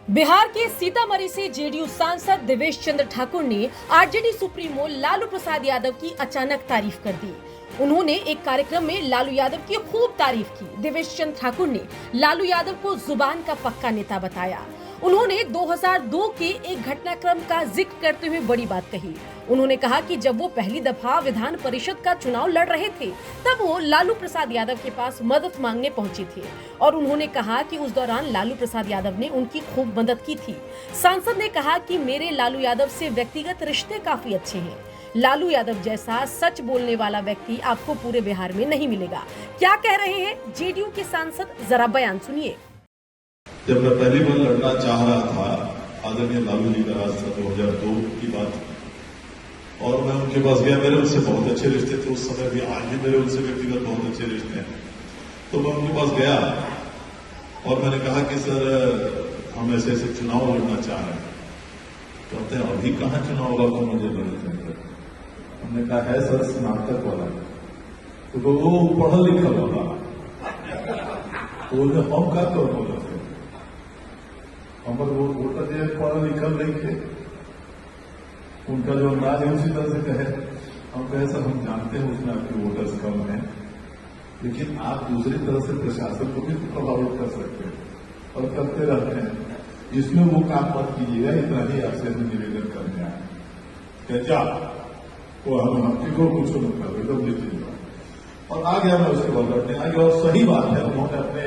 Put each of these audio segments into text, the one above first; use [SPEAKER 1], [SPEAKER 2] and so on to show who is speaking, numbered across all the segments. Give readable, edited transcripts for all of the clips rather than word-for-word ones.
[SPEAKER 1] बिहार के सीतामढ़ी से जेडीयू सांसद देवेश चंद्र ठाकुर ने आरजेडी सुप्रीमो लालू प्रसाद यादव की अचानक तारीफ कर दी। उन्होंने एक कार्यक्रम में लालू यादव की खूब तारीफ की। देवेश चंद्र ठाकुर ने लालू यादव को जुबान का पक्का नेता बताया। उन्होंने 2002 के एक घटनाक्रम का जिक्र करते हुए बड़ी बात कही। उन्होंने कहा कि जब वो पहली दफा विधान परिषद का चुनाव लड़ रहे थे तब वो लालू प्रसाद यादव के पास मदद मांगने पहुंचे थे और उन्होंने कहा कि उस दौरान लालू प्रसाद यादव ने उनकी खूब मदद की थी। सांसद ने कहा कि मेरे लालू यादव से व्यक्तिगत रिश्ते काफी अच्छे हैं। लालू यादव जैसा सच बोलने वाला व्यक्ति आपको पूरे बिहार में नहीं मिलेगा। क्या कह रहे हैं जेडीयू के सांसद, जरा बयान सुनिए।
[SPEAKER 2] जब मैं पहली बार लड़ना चाह रहा था, आदरणीय लालू जी का राज था 2002 की बात, और मैं उनके पास गया। मेरे उनसे बहुत अच्छे रिश्ते थे उस समय भी, आज भी मेरे उनसे व्यक्तिगत बहुत अच्छे रिश्ते हैं। तो मैं उनके पास गया और मैंने कहा कि सर, हम ऐसे ऐसे चुनाव लड़ना चाह रहे हैं। कहते हैं अभी कहाँ चुनाव होगा, तो मुझे लड़ना। हमने कहा है सर, स्नातक वाला। तो वो पढ़ा लिखा वाला। तो हम क्या कर बोला, हमारे वो वोटर जो पढ़ा लिखा नहीं थे, उनका जो अंदाज है उसी तरह से कहे। हम कहे सर, हम जानते हैं उसमें आपके वोटर्स कम हैं, लेकिन आप दूसरी तरह से प्रशासन को भी प्रभावित कर सकते हैं और करते रहते हैं। इसमें वो काम मत कीजिएगा, इतना ही आपसे हम निवेदन करने आए। क्या वो हम को कुछ नहीं कर, एकदम निश्चित। और आ गया मैं उसके बाद लड़ने आ गया। और सही बात है, उन्होंने अपने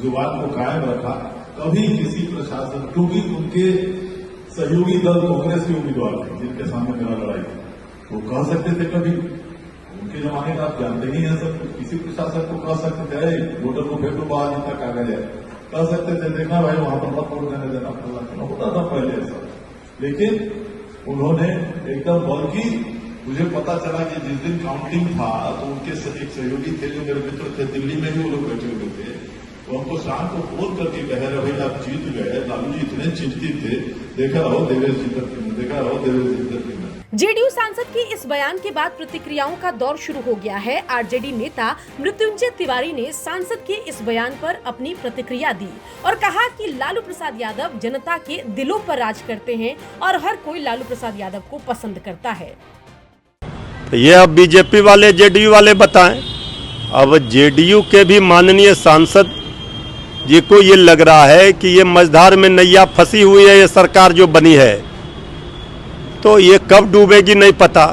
[SPEAKER 2] जुबान को कायम रखा। कभी किसी प्रशासन, क्योंकि उनके सहयोगी दल कांग्रेस के उम्मीदवार थे जिनके सामने मेरा लड़ाई थी, वो कह सकते थे कभी, उनके जमाने का आप जानते ही हैं सब, किसी प्रशासन को कह सकते थे वोटर को फेंको बाहर, जितना कागज है, कह सकते थे देखना भाई वहां पर मत वोट देने देना, फलना होता था पहले ऐसा। लेकिन उन्होंने एकदम, बल्कि मुझे पता चला कि जिस दिन काउंटिंग था तो उनके एक सहयोगी थे जो मेरे मित्र थे, दिल्ली में भी वो लोग बैठे हुए थे। तो हमको शाम को फोन करके कह रहे भाई आप जीत गए, लालू जी इतने चिंतित थे, देखा रहो देवेश जी तक, देखा रहो देवेश जी तक।
[SPEAKER 1] जेडीयू सांसद के इस बयान के बाद प्रतिक्रियाओं का दौर शुरू हो गया है। आरजेडी नेता मृत्युंजय तिवारी ने सांसद के इस बयान पर अपनी प्रतिक्रिया दी और कहा कि लालू प्रसाद यादव जनता के दिलों पर राज करते हैं और हर कोई लालू प्रसाद यादव को पसंद करता है।
[SPEAKER 3] ये अब बीजेपी वाले जेडीयू वाले बताएं। अब जेडीयू के भी माननीय सांसद जी को ये लग रहा है कि ये मझधार में नैया फंसी हुई है, ये सरकार जो बनी है तो ये कब डूबेगी नहीं पता।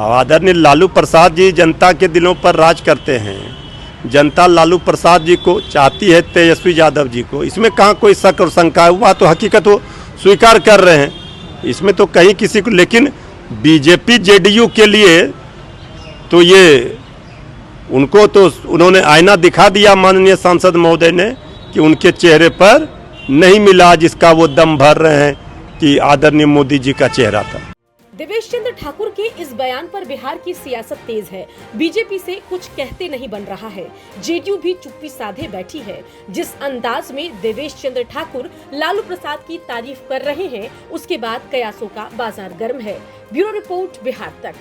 [SPEAKER 3] आदरणीय लालू प्रसाद जी जनता के दिलों पर राज करते हैं। जनता लालू प्रसाद जी को चाहती है, तेजस्वी यादव जी को। इसमें कहाँ कोई शक और शंका है, वह तो हकीकत वो स्वीकार कर रहे हैं, इसमें तो कहीं किसी को। लेकिन बीजेपी जेडीयू के लिए तो ये उनको तो उन्होंने आईना दिखा दिया माननीय सांसद महोदय ने कि उनके चेहरे पर नहीं मिला जिसका वो दम भर रहे हैं कि आदरणीय मोदी जी का चेहरा था।
[SPEAKER 1] देवेश चंद्र ठाकुर के इस बयान पर बिहार की सियासत तेज है। बीजेपी से कुछ कहते नहीं बन रहा है। जेडीयू भी चुप्पी साधे बैठी है। जिस अंदाज में देवेश चंद्र ठाकुर लालू प्रसाद की तारीफ कर रहे हैं, उसके बाद कयासों का बाजार गर्म है। ब्यूरो रिपोर्ट, बिहार तक।